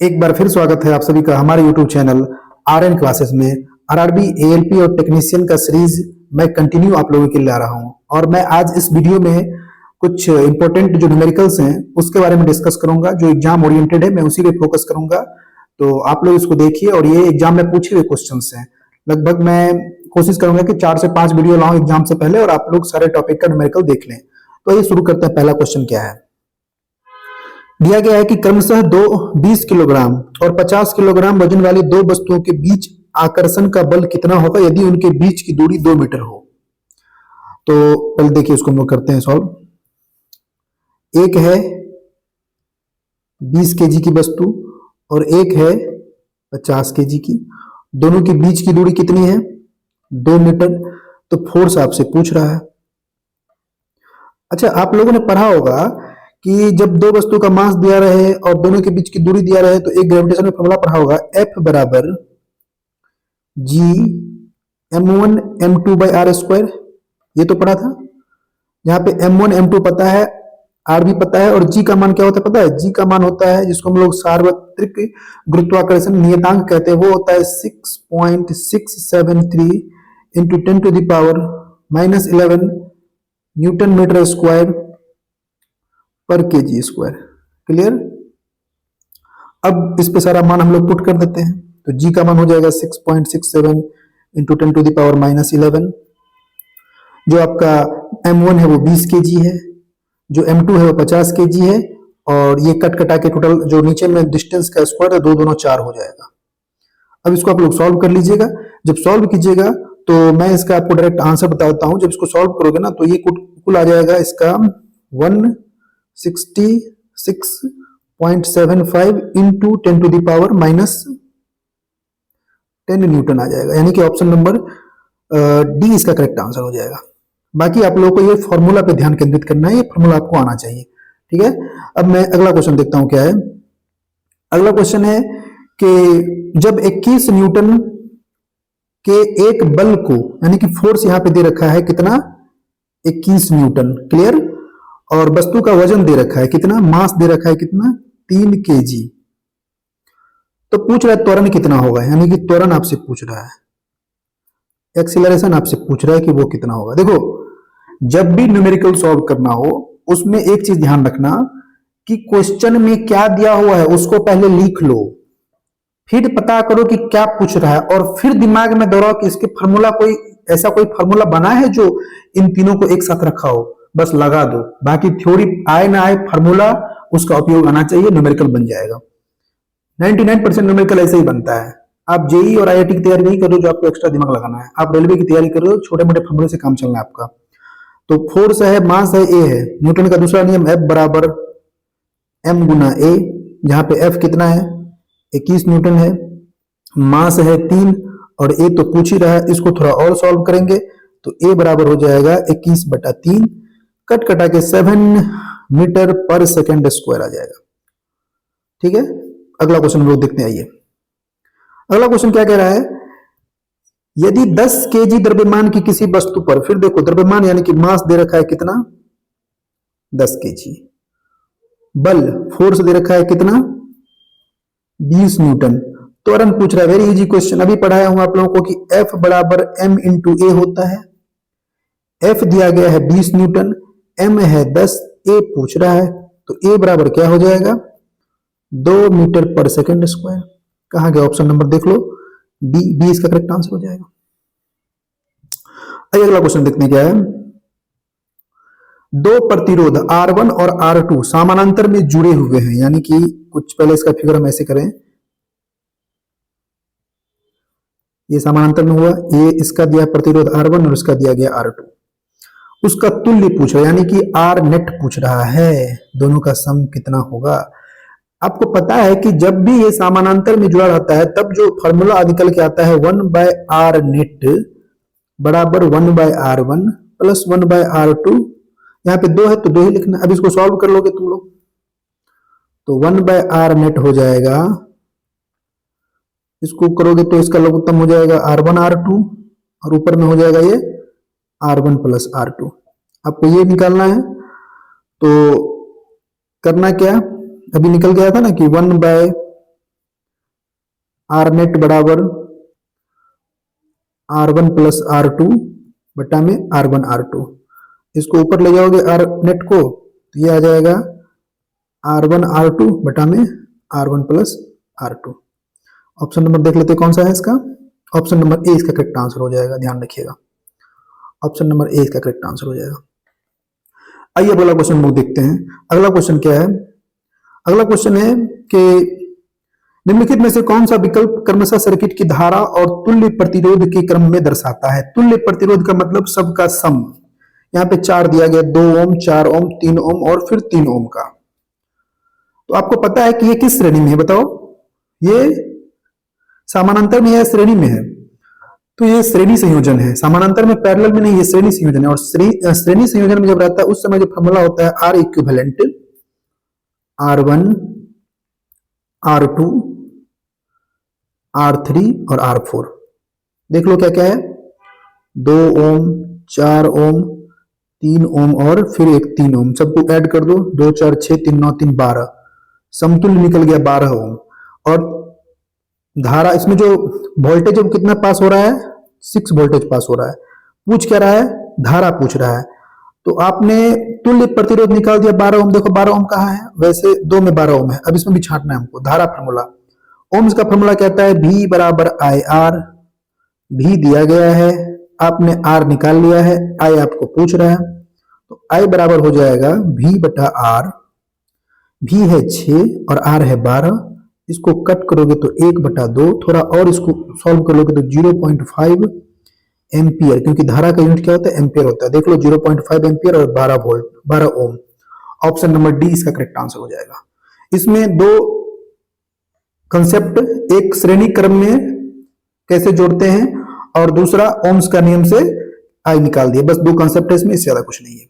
एक बार फिर स्वागत है आप सभी का हमारे YouTube चैनल RN क्लासेस में। आरआरबी एएलपी और टेक्नीशियन का सीरीज मैं कंटिन्यू आप लोगों के लिए ला रहा हूं और मैं आज इस वीडियो में कुछ इंपॉर्टेंट जो न्यूमेरिकल्स हैं उसके बारे में डिस्कस करूंगा। जो एग्जाम ओरिएंटेड है मैं उसी पे फोकस करूंगा, तो आप लोग इसको देखिए। और ये एग्जाम में पूछे हुए क्वेश्चंस हैं। लगभग मैं कोशिश करूंगा कि 4 से 5 वीडियो लाऊं एग्जाम से पहले और आप लोग सारे टॉपिक का न्यूमेरिकल देख लें। तो ये शुरू करते हैं। पहला क्वेश्चन क्या है, दिया गया है कि क्रमशः 20 किलोग्राम और 50 किलोग्राम वजन वाली दो वस्तुओं के बीच आकर्षण का बल कितना होगा यदि उनके बीच की दूरी 2 मीटर हो। तो पहले देखिए उसको हम लोग करते हैं सॉल्व। एक है 20 केजी की वस्तु और एक है 50 केजी की। दोनों के बीच की दूरी कितनी है? 2 मीटर। तो फोर्स आपसे पूछ रहा है। अच्छा, आप लोगों ने पढ़ा होगा कि जब दो वस्तु का मास दिया रहे और दोनों के बीच की दूरी दिया रहे तो एक ग्रेविटेशन में फॉर्मूला पढ़ा होगा, F बराबर G m1 m2 by are square. ये तो पढ़ा था। यहाँ पे m1 m2 पता है, r भी पता है, और g का मान क्या होता है पता है? g का मान होता है जिसको हम लोग सार्वत्रिक गुरुत्वाकर्षण नियतांक कहते हैं, वो होता है 6.673 into 10 to the power -11 newton metre square पर केजी स्क्वायर। क्लियर? अब इस पे सारा मान हम लोग पुट कर देते हैं। तो g का मान हो जाएगा 6.67 इंटू 10 टू द पावर -11। जो आपका m1 है वो 20 केजी है, जो m2 है वो 50 केजी है, और ये कट कटा के टोटल जो नीचे में डिस्टेंस का स्क्वायर है, दो दोनों 4 हो जाएगा। अब इसको आप लोग सॉल्व कर लीजिएगा। जब सॉल्व कीजिएगा तो मैं इसका आपको डायरेक्ट आंसर बताता हूं। जब इसको सॉल्व करोगे ना तो ये कुल आ जाएगा इसका 166.75 into 10 to the power -10 newton आ जाएगा। यानी कि ऑप्शन नंबर डी इसका करेक्ट आंसर हो जाएगा। बाकी आप लोगों को ये फॉर्मूला पे ध्यान केंद्रित करना है, ये फॉर्मूला आपको आना चाहिए। ठीक है, अब मैं अगला क्वेश्चन देखता हूं क्या है। अगला क्वेश्चन है कि जब 21 न्यूटन के एक बल को, यानी कि फोर्स यहां पे दे रखा है कितना? 21 न्यूटन। क्लियर? और वस्तु का वजन दे रखा है कितना? मास दे रखा है कितना? 3 केजी। तो पूछ रहा है त्वरण कितना होगा, यानी कि त्वरण आपसे पूछ रहा है, एक्सीलरेशन आपसे पूछ रहा है कि वो कितना होगा। देखो, जब भी न्यूमेरिकल सॉल्व करना हो उसमें एक चीज ध्यान रखना कि क्वेश्चन में क्या दिया हुआ है उसको पहले लिख लो, फिर पता करो कि क्या पूछ रहा है, और फिर दिमाग में दोहराओ कि इसके फार्मूला कोई ऐसा कोई फार्मूला बना है जो इन तीनों को एक साथ रखा हो, बस लगा दो। बाकी थ्योरी आए ना आए, फार्मूला उसका उपयोग आना चाहिए, न्यूमेरिकल बन जाएगा। 99% न्यूमेरिकल ऐसे ही बनता है। आप जेई और आईआईटी की तैयारी नहीं कर रहे हो जो आपको एक्स्ट्रा दिमाग लगाना है, आप रेलवे की तैयारी कर रहे हो, छोटे मोटे फार्मूले से काम चलना है आपका। तो फोर्स है, मास है, ए है। न्यूटन का दूसरा नियम F बराबर m गुना ए, जहां पे F कितना है? 21 न्यूटन है, मास है 3 और ए तो पूछ ही रहा है। इसको थोड़ा और सॉल्व करेंगे तो ए बराबर हो जाएगा 21/3, कट कटा के 7 मीटर पर सेकेंड स्क्वायर आ जाएगा। ठीक है, अगला क्वेश्चन हम लोग देखते हैं। आइए, अगला क्वेश्चन क्या कह रहा है, यदि 10 केजी द्रव्यमान की किसी वस्तु पर, फिर देखो द्रव्यमान यानी कि मास दे रखा है कितना? 10 केजी। बल फोर्स दे रखा है कितना? 20 न्यूटन। त्वरण पूछ रहा है, वेरी इजी क्वेश्चन। अभी पढ़ाया हूं आप लोगों को कि F बराबर m इंटू ए होता है। F दिया गया है 20 न्यूटन, m है 10, a पूछ रहा है, तो a बराबर क्या हो जाएगा? 2 मीटर पर सेकेंड स्क्वायर। कहां गया ऑप्शन नंबर? देख लो, बी इसका करेक्ट आंसर हो जाएगा। आइए अगला क्वेश्चन देखते हैं क्या है। दो प्रतिरोध R1 और R2 समानांतर में जुड़े हुए हैं, यानी कि कुछ पहले इसका फिगर हम ऐसे करें, ये समानांतर में हुआ, ये इसका दिया प्रतिरोध R1 और इसका दिया गया R2। उसका तुल्य पूछ रहा है, यानी कि R नेट पूछ रहा है, दोनों का सम कितना होगा। आपको पता है कि जब भी ये समानांतर में जुड़ा रहता है तब जो फॉर्मूला निकल के आता है 1/R नेट बराबर 1/R1 प्लस 1/R2। यहाँ पे 2 है तो 2 ही लिखना। अब इसको सॉल्व कर लोगे तुम लोग तो 1/R नेट हो जाएगा, इसको करोगे तो इसका लघुत्तम हो जाएगा R1 R2 और ऊपर में हो जाएगा ये R1 प्लस R2। आपको ये निकालना है तो करना क्या, अभी निकल गया था ना कि 1/R आर नेट बराबर R1 प्लस R2 बटा में R1 R2। इसको ऊपर ले जाओगे आर नेट को तो ये आ जाएगा R1 R2 बटा में R1 plus R2। Option number देख लेते हैं कौन सा है इसका। ऑप्शन नंबर ए इसका करेक्ट आंसर हो जाएगा, ध्यान रखिएगा। ऑप्शन नंबर ए इसका करेक्ट आंसर हो जाएगा। आइए अगला क्वेश्चन हम लोग देखते हैं। अगला क्वेश्चन क्या है? अगला क्वेश्चन है कि निम्नलिखित में से कौन सा विकल्प क्रमशः सर्किट की धारा और तुल्य प्रतिरोध के क्रम में दर्शाता है? तुल्य प्रतिरोध का मतलब सबका सम। यहाँ पे 4 दिया गया, 2 ओम, 4 ओम, 3 ओम और फिर 3 ओम का। तो आपको पता है कि ये किस श्रेणी में है, बताओ? ये समानांतर में या श्रेणी में है? तो ये श्रेणी संयोजन है, समानांतर में पैरेलल में नहीं, ये श्रेणी संयोजन है। और श्रेणी संयोजन में जब रहता है उस समय जो फॉर्मूला होता है are equivalent R1 R2 R3 और R4। देख लो क्या क्या है, 2 ओम, 4 ओम, 3 ओम और फिर एक 3 ओम, सबको ऐड कर दो, 2 4 6 3 9 3 12, समतुल्य निकल गया 12 ओम। और धारा इसमें जो वोल्टेज अब कितना पास हो रहा है, 6 वोल्टेज पास हो रहा है। पूछ क्या रहा है? धारा पूछ रहा है। तो आपने तुल्य प्रतिरोध निकाल दिया 12 ओम। देखो 12 ओम कहाँ है, वैसे 2 में 12 ओम है, अब इसमें भी छांटना है हमको। धारा फार्मूला, ओम्स का फार्मूला कहता है V बराबर IR। V दिया गया है, आपने R निकाल लिया है, I आपको पूछ रहा है, तो I बराबर हो जाएगा V बटा R। V है 6 और R है 12। इसको कट करोगे तो 1/2, थोड़ा और इसको सॉल्व कर लोगे तो 0.5 एम्पियर, क्योंकि धारा का यूनिट क्या होता है, एम्पियर होता है। देख लो 0.5 एम्पियर और 12 वोल्ट, 12 ओम। ऑप्शन नंबर डी इसका करेक्ट आंसर हो जाएगा। इसमें दो कंसेप्ट, एक श्रेणी क्रम में कैसे जोड़ते हैं और दूसरा ओम्स का नियम से आई निकाल दिया। बस 2 कंसेप्ट है इसमें, इससे ज्यादा कुछ नहीं है।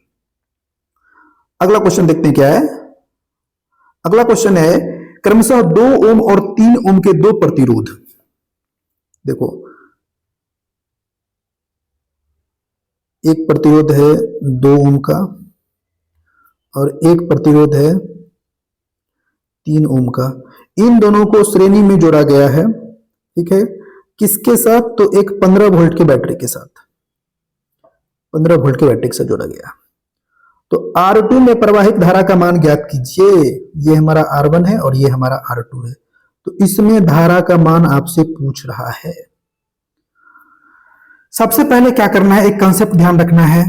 अगला क्वेश्चन देखते हैं क्या है। अगला क्वेश्चन है क्रमशः 2 ओम और 3 ओम के 2 प्रतिरोध। देखो एक प्रतिरोध है 2 ओम का और एक प्रतिरोध है 3 ओम का। इन दोनों को श्रेणी में जोड़ा गया है, ठीक है। किसके साथ? तो एक 15 वोल्ट के बैटरी के साथ, 15 वोल्ट के बैटरी के साथ जोड़ा गया। तो R2 में प्रवाहित धारा का मान ज्ञात कीजिए। ये हमारा R1 है और ये हमारा R2 है। तो इसमें धारा का मान आपसे पूछ रहा है। सबसे पहले क्या करना है, एक कंसेप्ट ध्यान रखना है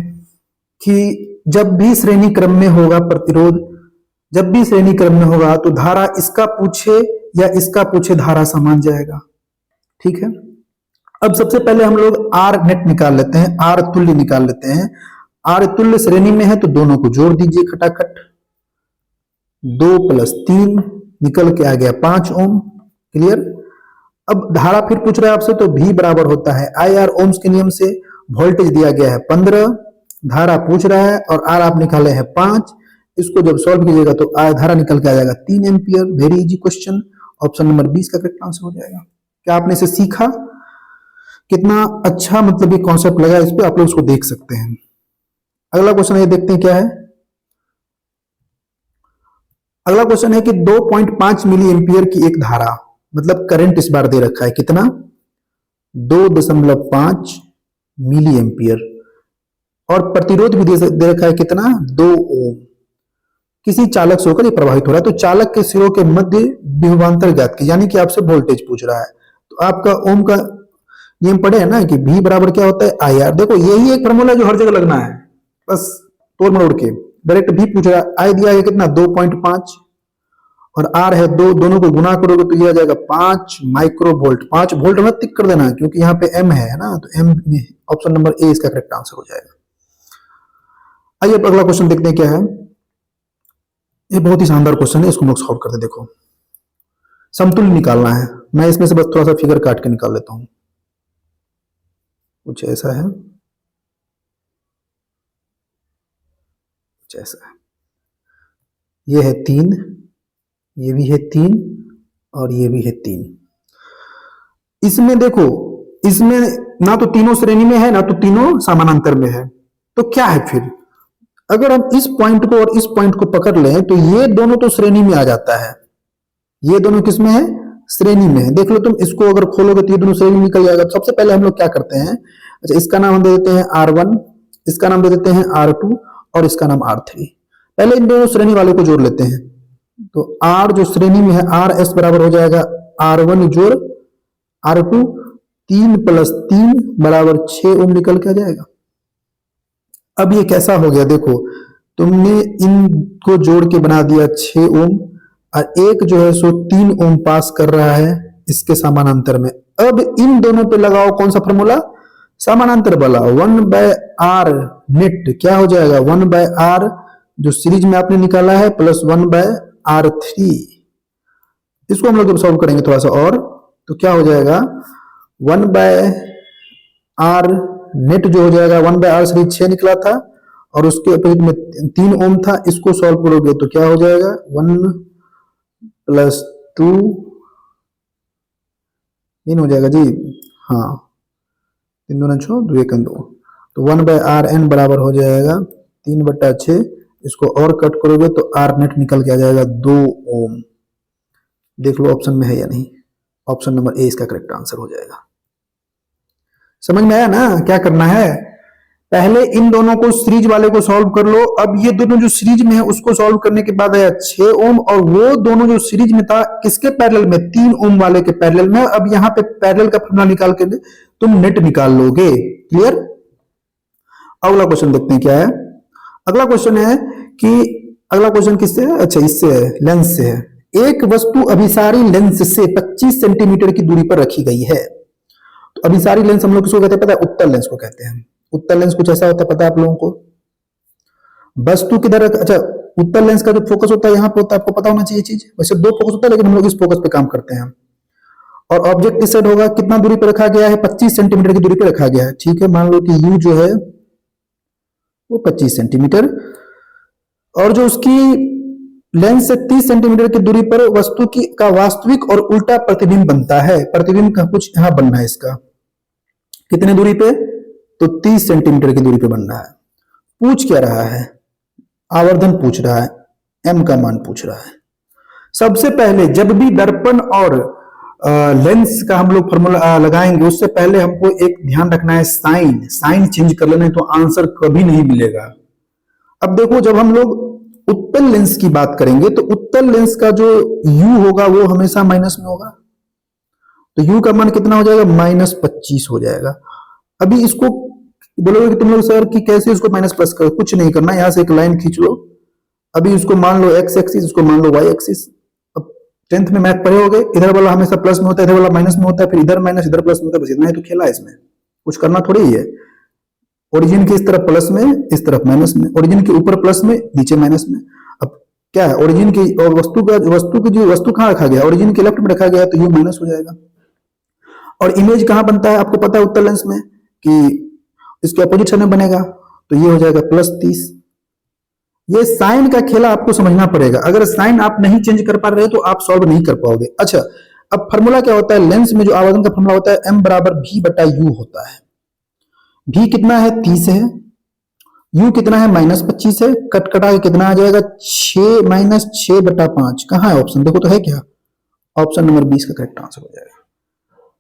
कि जब भी श्रेणी क्रम में होगा प्रतिरोध, जब भी श्रेणी क्रम में होगा तो धारा इसका पूछे या इसका पूछे धारा समान जाएगा, ठीक है। अब सबसे पहले हम लोग R नेट निकाल लेते हैं, R तुल्य निकाल लेते हैं। R तुल्य श्रेणी में है तो दोनों को जोड़ दीजिए खटाखट। 2 + 3 निकल के आ गया 5 ओम, क्लियर। अब धारा फिर पूछ रहा है आपसे, तो V बराबर होता है IR ओम्स के नियम से। वोल्टेज दिया गया है 15, धारा पूछ रहा है और R आप निकाले हैं 5। इसको जब सॉल्व कीजिएगा तो धारा निकल के आ जाएगा 3 ampere. Very easy question. Option number 20 का करेक्ट आंसर हो जाएगा। क्या आपने इसे सीखा? कितना अच्छा मतलब ये कॉन्सेप्ट लगा, इस पे आप लोग उसको देख सकते हैं। अगला क्वेश्चन ये देखते हैं क्या है। अगला क्वेश्चन है कि 2.5 मिली एम्पियर की एक धारा, मतलब करंट इस बार दे रखा है कितना, 2.5 मिली एम्पियर, और प्रतिरोध भी दे रखा है कितना, 2 ओम। किसी चालक से होकर ये प्रवाहित हो रहा है। तो चालक के सिरों के मध्य विभवांतर ज्ञात की, यानी कि आपसे वोल्टेज पूछ रहा है। तो आपका ओम का नियम पढ़े है ना कि V बराबर क्या होता है IR। देखो यही एक फॉर्मूला जो हर जगह लगना है, बस तोड़ मरोड़ के डायरेक्ट V पूछ रहा है। I दिया है कितना, 2.5 और R है 2, दोनों को गुना करोगे तो ये आ जाएगा 5 माइक्रो वोल्ट। 5 वोल्ट मत टिक कर देना क्योंकि यहाँ पे M है ना, तो M में ऑप्शन नंबर ए इसका करेक्ट आंसर हो जाएगा। आइए अब अगला क्वेश्चन देखते हैं क्या है। ये बहुत ही शानदार क्वेश्चन है, इसको हम सॉल्व करते। देखो समतुल्य निकालना है। मैं इसमें से बस थोड़ा सा फिगर काट के निकाल लेता हूं। कुछ ऐसा है, कुछ ऐसा है। ये है 3, ये भी है 3 और ये भी है 3। इसमें देखो, इसमें ना तो तीनों श्रेणी में है ना तो तीनों समानांतर में है। तो क्या है फिर? अगर हम इस पॉइंट को और इस पॉइंट को पकड़ लें तो ये दोनों तो श्रेणी में आ जाता है। ये दोनों किस में है? श्रेणी में है। देख लो तुम, इसको अगर खोलोगे तो ये दोनों श्रेणी में निकल जाएगा। तो सबसे पहले हम लोग क्या करते हैं, अच्छा इसका नाम हम दे देते हैं R1, इसका नाम दे देते हैं R2 और इसका नाम R3। पहले इन दोनों श्रेणी वाले को जोड़ लेते हैं। तो R जो श्रेणी में है RS बराबर हो जाएगा R1 जोड़ R2, 3 + 3 = 6 ओम निकल के आ जाएगा। अब ये कैसा हो गया, देखो तुमने इनको जोड़ के बना दिया 6 ओम और एक जो है सो 3 ओम पास कर रहा है इसके समानांतर में। अब इन दोनों पे लगाओ कौन सा फॉर्मूला, समानांतर वाला, 1/r नेट क्या हो जाएगा, 1/r जो सीरीज में आपने निकाला है प्लस 1/r3। इसको हम लोग जब सॉल्व करेंगे थोड़ा सा और, तो क्या हो जाएगा 1/r नेट जो हो जाएगा 1/r सीरीज 6 निकला था और उसके अपोजिट में 3 ओम था। इसको सॉल्व करोगे तो क्या हो जाएगा 1 + 2 3 हो जाएगा जी, हाँ 3 दूना 6 2 1 2, तो 1/rn बराबर हो जाएगा 3/6। इसको और कट करोगे तो आर नेट निकल के आ जाएगा 2 ओम। देख लो ऑप्शन में है या नहीं, ऑप्शन नंबर ए इसका करेक्ट आंसर हो जाएगा। समझ में आया ना क्या करना है, पहले इन दोनों को सीरीज वाले को सॉल्व कर लो। अब ये दोनों जो सीरीज में है उसको सॉल्व करने के बाद आया 6 ओम, और वो दोनों जो सीरीज में था किसके पैरेलल में, 3 ओम वाले के पैरेलल में। अब यहाँ पे पैरेलल का फॉर्मूला निकाल के तुम नेट निकाल लोगे। क्लियर। अगला क्वेश्चन देखते हैं क्या है। अगला क्वेश्चन है कि अगला क्वेश्चन किससे है, अच्छा इससे है, लेंस से है। एक वस्तु अभिसारी लेंस से 25 सेंटीमीटर की दूरी पर रखी गई है। तो अभिसारी लेंस हम लोग किसको कहते हैं पता है, उत्तल लेंस को कहते हैं। उत्तल लेंस कुछ ऐसा होता है पता है आप लोगों को, वस्तु किधर, अच्छा उत्तल लेंस का जो फोकस होता है यहाँ पे होता है, आपको पता होना चाहिए चीज। वैसे 2 फोकस होता है लेकिन हम लोग इस फोकस पे काम करते हैं। और ऑब्जेक्ट इस साइड होगा, कितना दूरी पे रखा गया है, 25 सेंटीमीटर की दूरी पे रखा गया है। ठीक है, मान लो कि यू जो है वो 25 सेंटीमीटर, और जो उसकी लेंस से 30 सेंटीमीटर की दूरी पर वस्तु की का वास्तविक और उल्टा प्रतिबिंब बनता है। प्रतिबिंब का कुछ यहां बनना है, इसका कितने दूरी पे, तो 30 सेंटीमीटर की दूरी पे बन रहा है। पूछ क्या रहा है, आवर्धन पूछ रहा है, m का मान पूछ रहा है। सबसे पहले जब भी दर्पण और लेंस का हम लोग फॉर्मूला लगाएंगे उससे पहले हमको एक ध्यान रखना है, साइन चेंज कर लेना है तो आंसर कभी नहीं मिलेगा। अब देखो जब हम लोग उत्तल लेंस की बात करेंगे तो उत्तल लेंस का जो u होगा वो हमेशा माइनस में होगा, तो u का मान कितना हो जाएगा, -25 हो जाएगा। अभी इसको बोलोगे कि तुम लोग सर कि कैसे इसको माइनस प्लस करो, कुछ नहीं करना, यहां से एक लाइन खींच लो। अभी इसको मान लो x एक्सिस, इसको मान लो y एक्सिस। अब 10th में मैथ पढ़े होगे, इधर वाला हमेशा प्लस में होता है, इधर वाला माइनस में होता है, फिर इधर माइनस इधर प्लस में होता है, बस इतना ही तो खेला है इसमें, कुछ करना थोड़ी ही है। ओरिजिन की इस तरफ प्लस में, इस तरफ माइनस में, ओरिजिन के ऊपर प्लस में, नीचे माइनस में। अब क्या है, ओरिजिन की और वस्तु कहाँ रखा गया, ओरिजिन के लेफ्ट में रखा गया, तो यू माइनस हो जाएगा। और इमेज कहाँ बनता है आपको पता है उत्तल लेंस में, कि इसके अपोजिट साइड में बनेगा, तो ये हो जाएगा +30। ये साइन का खेला आपको समझना पड़ेगा, अगर साइन आप नहीं चेंज कर पा रहे तो आप सॉल्व नहीं कर पाओगे। अच्छा अब फॉर्मूला क्या होता है, लेंस में जो आवर्धन का फॉर्मूला होता है m बराबर v/u होता है। v कितना है, 30 है, u कितना है, -25 है, कटा के कितना आ जाएगा, 6 - 6/5। कहाँ है ऑप्शन, देखो तो है क्या, ऑप्शन नंबर 20 का करेक्ट आंसर हो जाएगा।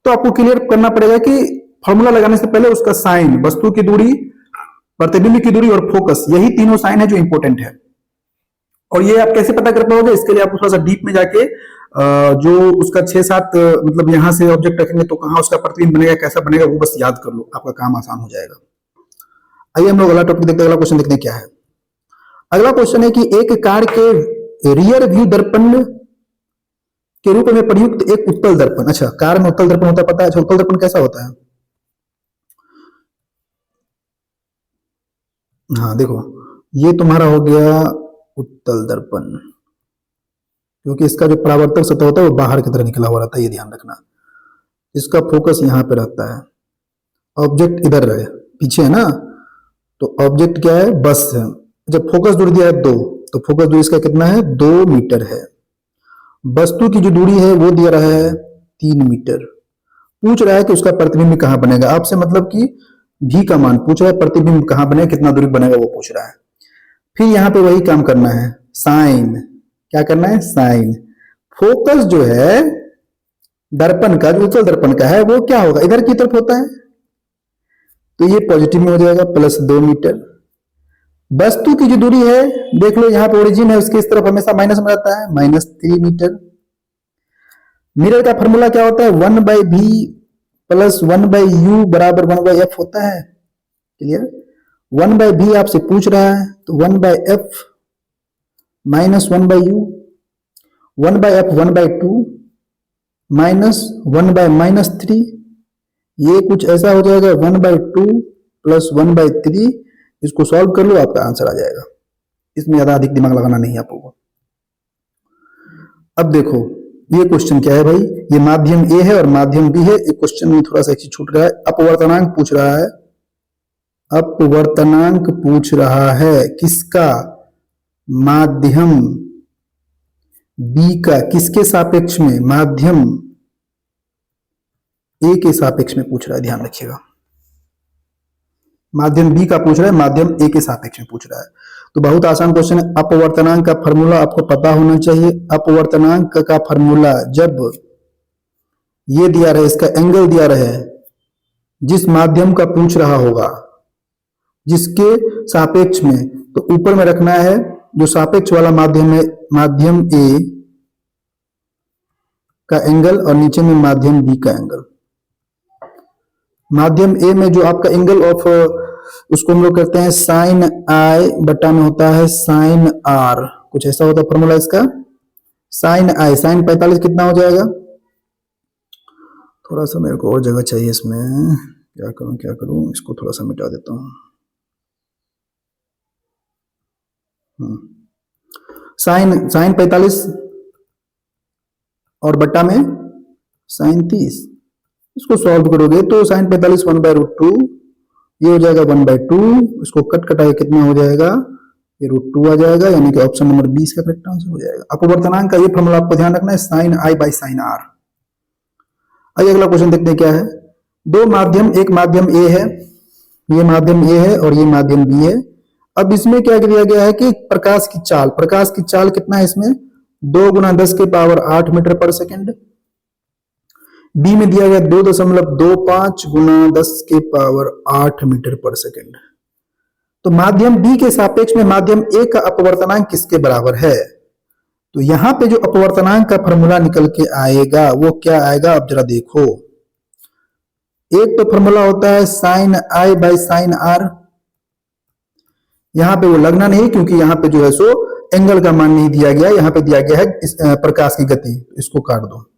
तो आपको क्लियर करना पड़ेगा कि फॉर्मूला लगाने से पहले उसका साइन, वस्तु की दूरी, प्रतिबिंब की दूरी और फोकस, यही तीनों साइन है जो इंपॉर्टेंट है। और ये आप कैसे पता कर पाओगे, इसके लिए आपको थोड़ा सा डीप में जाके जो उसका 6-7 मतलब यहां से ऑब्जेक्ट रखेंगे तो कहां उसका प्रतिबिंब बनेगा, कैसा बनेगा, वो बस याद कर लो, आपका काम आसान हो जाएगा। आइए हम लोग अगला टॉपिक देखते हैं, अगला क्वेश्चन देखते हैं क्या है। अगला क्वेश्चन है कि एक कार के रियर व्यू दर्पण के रूप में प्रयुक्त एक उत्तल दर्पण, अच्छा कार में उत्तल दर्पण होता है पता है, अच्छा उत्तल दर्पण कैसा होता है, हाँ देखो ये तुम्हारा हो गया उत्तल दर्पण, क्योंकि इसका जो परावर्तक सतह होता है वो बाहर की तरह निकला हुआ रहता है, ये ध्यान रखना। इसका फोकस यहाँ पे रहता है, ऑब्जेक्ट इधर रहे पीछे है ना, तो ऑब्जेक्ट क्या है, बस है। जब फोकस दूरी दिया है 2, तो फोकस दूरी इसका कितना है, 2 मीटर है। वस्तु की जो दूरी है वो दिया रहा है 3 मीटर। पूछ रहा है कि उसका प्रतिबिंब कहाँ बनेगा, आपसे मतलब कि भी का मान पूछ रहा है, प्रतिबिंब कहाँ बनेगा, कितना दूरी बनेगा वो पूछ रहा है। फिर यहाँ पे वही काम करना है, साइन, क्या करना है, साइन। फोकस जो है दर्पण का, जो उत्तल दर्पण का है वो क्या होगा, इधर की तरफ होता है, तो ये पॉजिटिव में हो जाएगा +2 मीटर। वस्तु की जो दूरी है, देख लो यहाँ पे ओरिजिन है उसके इस तरफ हमेशा माइनस में रहता है, -3 मीटर। मिरर का फॉर्मूला क्या होता है, 1/v + 1/u बराबर 1/f होता है। क्लियर। 1/v आपसे पूछ रहा है तो 1/f - 1/u, 1/f 1/2 -1/-3, ये कुछ ऐसा हो जाएगा 1/2 + 1/3। इसको सॉल्व कर लो, आपका आंसर आ जाएगा। इसमें ज्यादा अधिक दिमाग लगाना नहीं आपको। अब देखो ये क्वेश्चन क्या है भाई, ये माध्यम ए है और माध्यम बी है। एक क्वेश्चन में थोड़ा सा एक चीज छूट रहा है, अपवर्तनांक पूछ रहा है। अपवर्तनांक पूछ रहा है किसका, माध्यम बी का। किसके सापेक्ष में, माध्यम ए के सापेक्ष में पूछ रहा है, ध्यान रखिएगा। माध्यम बी का पूछ रहा है, माध्यम ए के सापेक्ष में पूछ रहा है। तो बहुत आसान क्वेश्चन है। अपवर्तनांक का फॉर्मूला आपको पता होना चाहिए। अपवर्तनांक का फॉर्मूला, जब ये दिया रहे, इसका एंगल दिया रहे, जिस माध्यम का पूछ रहा होगा, जिसके सापेक्ष में, तो ऊपर में रखना है जो सापेक्ष वाला माध्यम है, माध्यम ए का एंगल, और नीचे में माध्यम बी का एंगल। माध्यम ए में जो आपका एंगल ऑफ, उसको हम लोग कहते हैं sin i बटा में होता है sin r, कुछ ऐसा होता है फॉर्मूला इसका। sin i, sin 45 कितना हो जाएगा, थोड़ा सा मेरे को और जगह चाहिए इसमें, क्या करूं, इसको थोड़ा सा मिटा देता हूं। sin 45 और बटा में sin 30, इसको सॉल्व करोगे तो sin 45 1/√2, ये हो जाएगा 1/2। इसको कट कटाए कितना हो जाएगा, ये √2 आ जाएगा, यानी कि ऑप्शन नंबर 20 का करेक्ट आंसर हो जाएगा। अपवर्तनांक का ये फॉर्मूला आपको ध्यान रखना है, sin i/sin r। आइए अगला क्वेश्चन देखते हैं क्या है। दो माध्यम, एक माध्यम ए है, ये माध्यम ए है और ये माध्यम बी है। अब इसमें क्या दिया गया है कि प्रकाश की चाल कितना है इसमें, 2 × 10⁸ मीटर पर सेकेंड। बी में दिया गया 2.25 × 10⁸ मीटर पर सेकेंड। तो माध्यम बी के सापेक्ष में माध्यम ए का अपवर्तनांक किसके बराबर है। तो यहां पे जो अपवर्तनांक का फॉर्मूला निकल के आएगा वो क्या आएगा, अब जरा देखो। एक तो फॉर्मूला होता है sin i/sin r, यहां पे वो लगना नहीं क्योंकि यहां पे जो है सो एंगल का मान नहीं दिया गया, यहां पे दिया गया है प्रकाश की गति, इसको काट दो।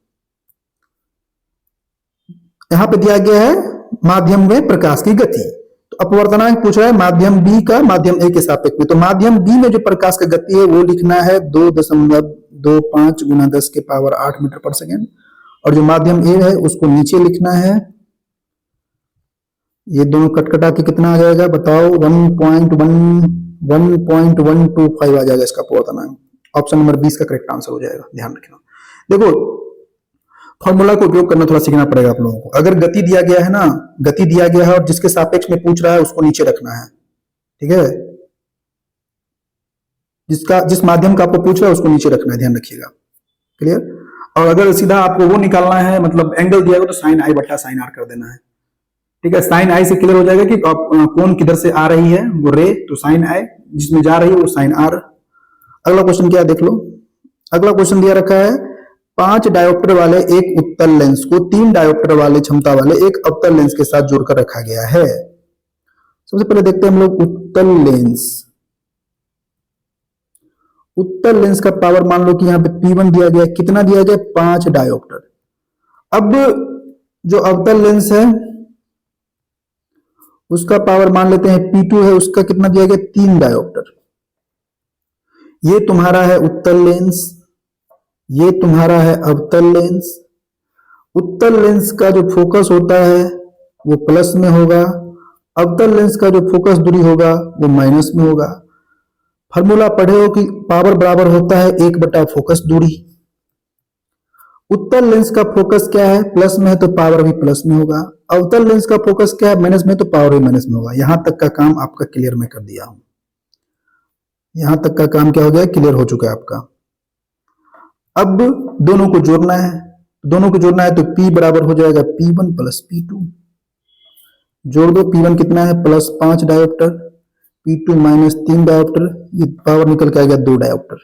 यहां पे दिया गया है माध्यम में प्रकाश की गति। तो अपवर्तनांक पूछ रहा है माध्यम बी का माध्यम ए के सापेक्ष में। तो माध्यम बी में जो प्रकाश की गति है वो लिखना है 2.25 × 10⁸ मीटर पर सेकेंड, और जो माध्यम ए है उसको नीचे लिखना है। ये दोनों कटकटा के कितना आ जाएगा बताओ, 1.125 आ जाएगा इसका अपवर्तनांक। ऑप्शन नंबर 20 का करेक्ट आंसर हो जाएगा, ध्यान रखना। देखो फॉर्मूला को उपयोग करना थोड़ा सीखना पड़ेगा आप लोगों को। अगर गति दिया गया है ना, गति दिया गया है और जिसके सापेक्ष में पूछ रहा है उसको नीचे रखना है, ठीक है। जिस माध्यम का आपको पूछ रहा है उसको नीचे रखना है, ध्यान रखिएगा। क्लियर। और अगर सीधा आपको वो निकालना है, मतलब एंगल दिया गया, तो sin i बटा sin r कर देना है, ठीक है। sin i से क्लियर हो जाएगा कि कौन किधर से आ रही है, वो रे, तो sin i जिसमें जा रही है वो sin r। अगला क्वेश्चन क्या है देख लो। अगला क्वेश्चन दिया रखा है 5 डायोप्टर वाले एक उत्तल लेंस को 3 डायोप्टर वाले क्षमता वाले एक अवतल लेंस के साथ जोड़कर रखा गया है। सबसे पहले देखते हैं हम लोग उत्तल लेंस। उत्तल लेंस का पावर मान लो कि यहां पे P1 दिया गया, कितना दिया गया, 5 डायोप्टर। अब जो अवतल लेंस है उसका पावर मान लेते हैं P2 है, उसका कितना दिया गया, 3 डायोप्टर। ये तुम्हारा है उत्तल लेंस, ये तुम्हारा है अवतल लेंस। उत्तल लेंस का जो फोकस होता है वो प्लस में होगा, अवतल लेंस का जो फोकस दूरी होगा वो माइनस में होगा। फॉर्मूला पढ़े हो कि पावर बराबर होता है 1 फोकस दूरी। उत्तल लेंस का फोकस क्या है, प्लस में है तो पावर भी प्लस में होगा। अवतल लेंस का फोकस क्या है, माइनस में, तो पावर भी माइनस में होगा। यहां तक का काम आपका क्लियर मैं कर दिया हूं। यहां तक का काम क्या हो गया, क्लियर हो चुका है आपका। अब दोनों को जोड़ना है, दोनों को जोड़ना है तो P बराबर हो जाएगा P1 प्लस P2। जोड़ दो, P1 कितना है plus 5 dioptre, P2 minus 3 dioptre, ये पावर निकल के आ गया 2 डायोप्टर।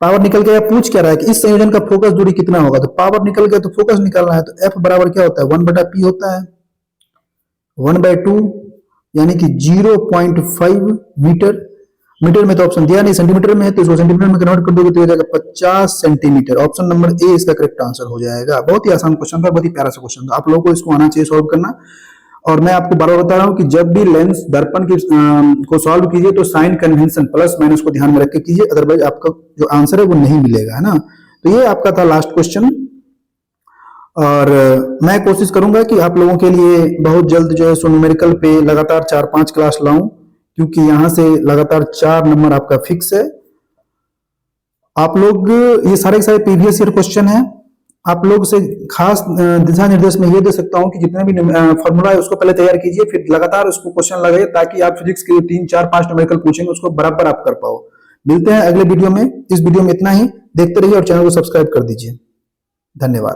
पावर निकल गया, पूछ क्या रहा है कि इस संयोजन का फोकस दूरी कितना होगा, तो पावर निकल गया तो फोकस निकालना है, तो F बराबर क्या होता है 1/P होता है, 1/2 यानी कि 0.5 मीटर। मीटर में तो ऑप्शन दिया नहीं, सेंटीमीटर में है तो इसको सेंटीमीटर में कन्वर्ट कर दोगे तो हो जाएगा 50 सेंटीमीटर। ऑप्शन नंबर ए इसका करेक्ट आंसर हो जाएगा। बहुत ही आसान क्वेश्चन था, बहुत ही प्यारा सा क्वेश्चन था, आप लोगों को इसको आना चाहिए सॉल्व करना। और मैं आपको बार बार बता रहा हूं कि जब भी लेंस दर्पण की को सॉल्व कीजिए तो साइन कन्वेंशन प्लस माइनस को ध्यान में रख के कीजिए, अदरवाइज आपका जो आंसर है वो नहीं मिलेगा, है ना। तो ये आपका था लास्ट क्वेश्चन, और मैं कोशिश करूंगा कि आप लोगों के लिए बहुत जल्द जो है सो न्यूमेरिकल पे लगातार 4-5 क्लास लाऊं, क्योंकि यहां से लगातार 4 नंबर आपका फिक्स है। आप लोग ये सारे के सारे प्रीवियस ईयर क्वेश्चन है, आप लोग से खास दिशा निर्देश में ये दे सकता हूं कि जितने भी फॉर्मूला है उसको पहले तैयार कीजिए, फिर लगातार उसको क्वेश्चन लगाइए, ताकि आप फिजिक्स के 3-4-5 न्यूमेरिकल पूछेंगे उसको बराबर आप कर पाओ। मिलते हैं अगले वीडियो में। इस वीडियो में इतना ही, देखते रहिए और चैनल को सब्सक्राइब कर दीजिए। धन्यवाद।